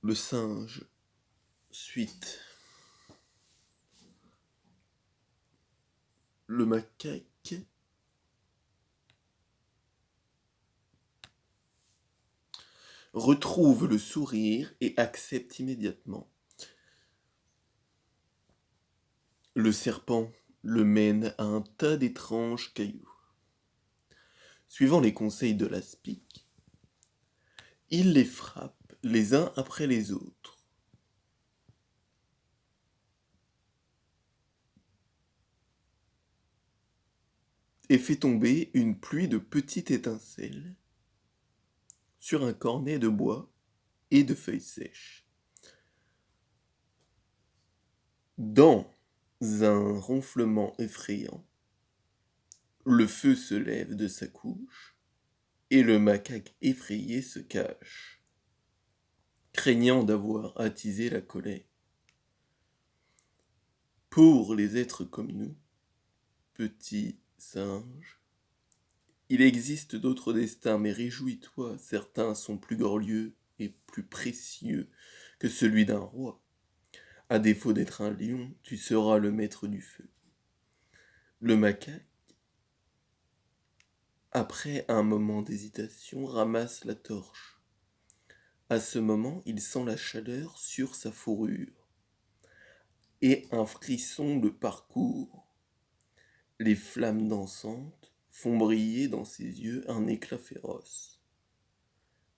Le singe, suite. Le macaque retrouve le sourire et accepte immédiatement. Le serpent le mène à un tas d'étranges cailloux. Suivant les conseils de l'aspic, il les frappe les uns après les autres. Et fait tomber une pluie de petites étincelles sur un cornet de bois et de feuilles sèches. Dans un ronflement effrayant, le feu se lève de sa couche et le macaque effrayé se cache, craignant d'avoir attisé la colère. Pour les êtres comme nous, petits singes, il existe d'autres destins, mais réjouis-toi, certains sont plus glorieux et plus précieux que celui d'un roi. À défaut d'être un lion, tu seras le maître du feu. Le macaque, après un moment d'hésitation, ramasse la torche. À ce moment, il sent la chaleur sur sa fourrure et un frisson le parcourt. Les flammes dansantes font briller dans ses yeux un éclat féroce.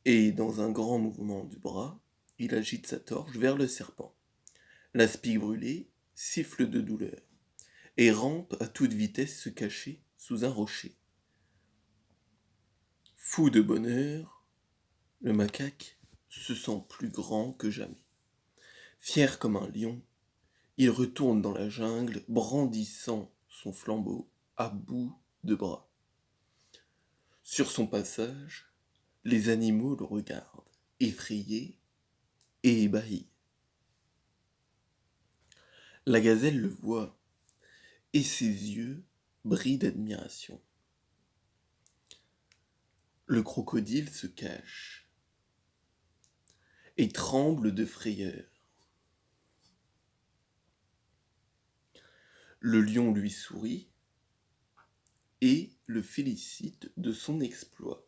Et dans un grand mouvement du bras, il agite sa torche vers le serpent. L'aspic brûlé siffle de douleur et rampe à toute vitesse se cacher sous un rocher. Fou de bonheur, le macaque se sent plus grand que jamais. Fier comme un lion, il retourne dans la jungle brandissant son flambeau à bout de bras. Sur son passage, les animaux le regardent, effrayés et ébahis. La gazelle le voit et ses yeux brillent d'admiration. Le crocodile se cache et tremble de frayeur. Le lion lui sourit et le félicite de son exploit.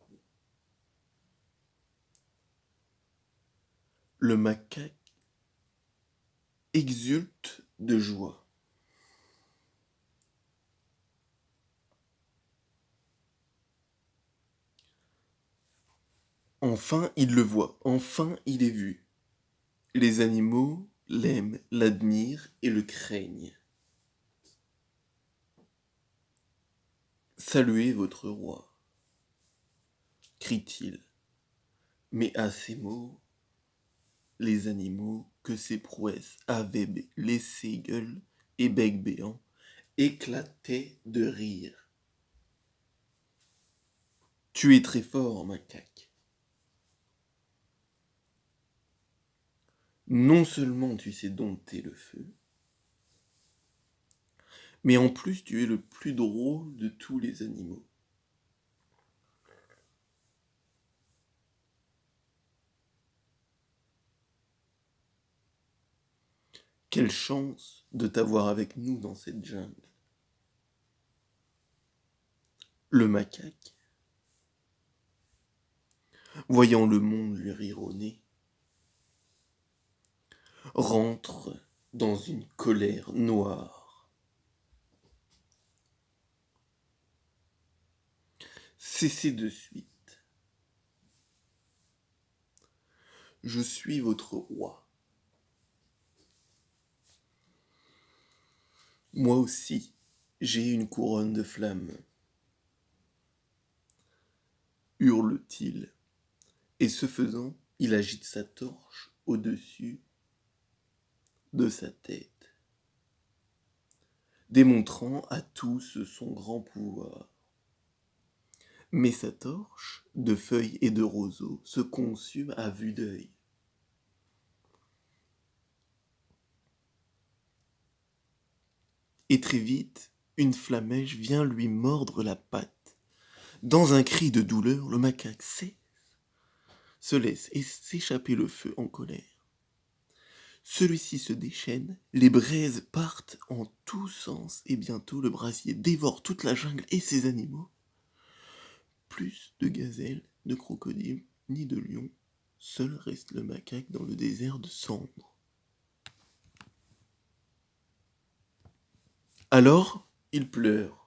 Le macaque exulte de joie. Enfin, il le voit, enfin, il est vu. Les animaux l'aiment, l'admirent et le craignent. Saluez votre roi, crie-t-il. Mais à ces mots, les animaux que ses prouesses avaient laissé gueule et bec béant éclataient de rire. Tu es très fort, macaque. Non seulement tu sais dompter le feu, mais en plus tu es le plus drôle de tous les animaux. Quelle chance de t'avoir avec nous dans cette jungle. Le macaque, voyant le monde lui rire au nez, rentre dans une colère noire. Cessez de suite. Je suis votre roi. Moi aussi, j'ai une couronne de flammes, hurle-t-il, et ce faisant, il agite sa torche au-dessus de sa tête, démontrant à tous son grand pouvoir. Mais sa torche, de feuilles et de roseaux, se consume à vue d'œil. Et très vite, une flamèche vient lui mordre la patte. Dans un cri de douleur, le macaque se laisse s'échapper le feu en colère. Celui-ci se déchaîne, les braises partent en tous sens, et bientôt le brasier dévore toute la jungle et ses animaux. Plus de gazelles, de crocodiles, ni de lions, seul reste le macaque dans le désert de cendres. Alors, il pleure.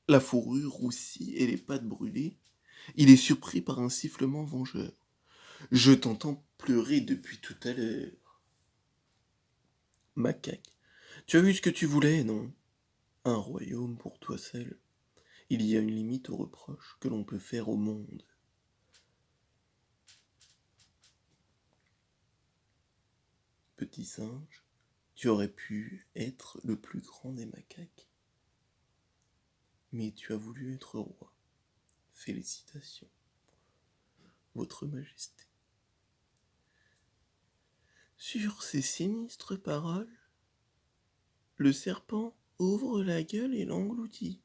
La fourrure roussie et les pattes brûlées, il est surpris par un sifflement vengeur. Je t'entends pleurer depuis tout à l'heure. Macaque, tu as eu ce que tu voulais, non? Un royaume pour toi seul. Il y a une limite aux reproches que l'on peut faire au monde. Petit singe, tu aurais pu être le plus grand des macaques. Mais tu as voulu être roi. Félicitations, Votre Majesté. Sur ces sinistres paroles, le serpent ouvre la gueule et l'engloutit.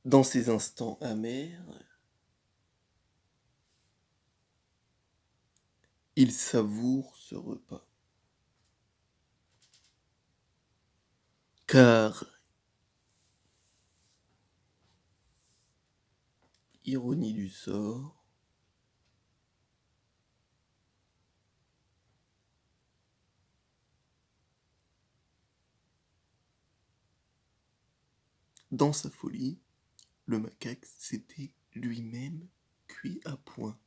Dans ces instants amers, il savoure ce repas. Car, ironie du sort, dans sa folie, le macaque s'était lui-même cuit à point.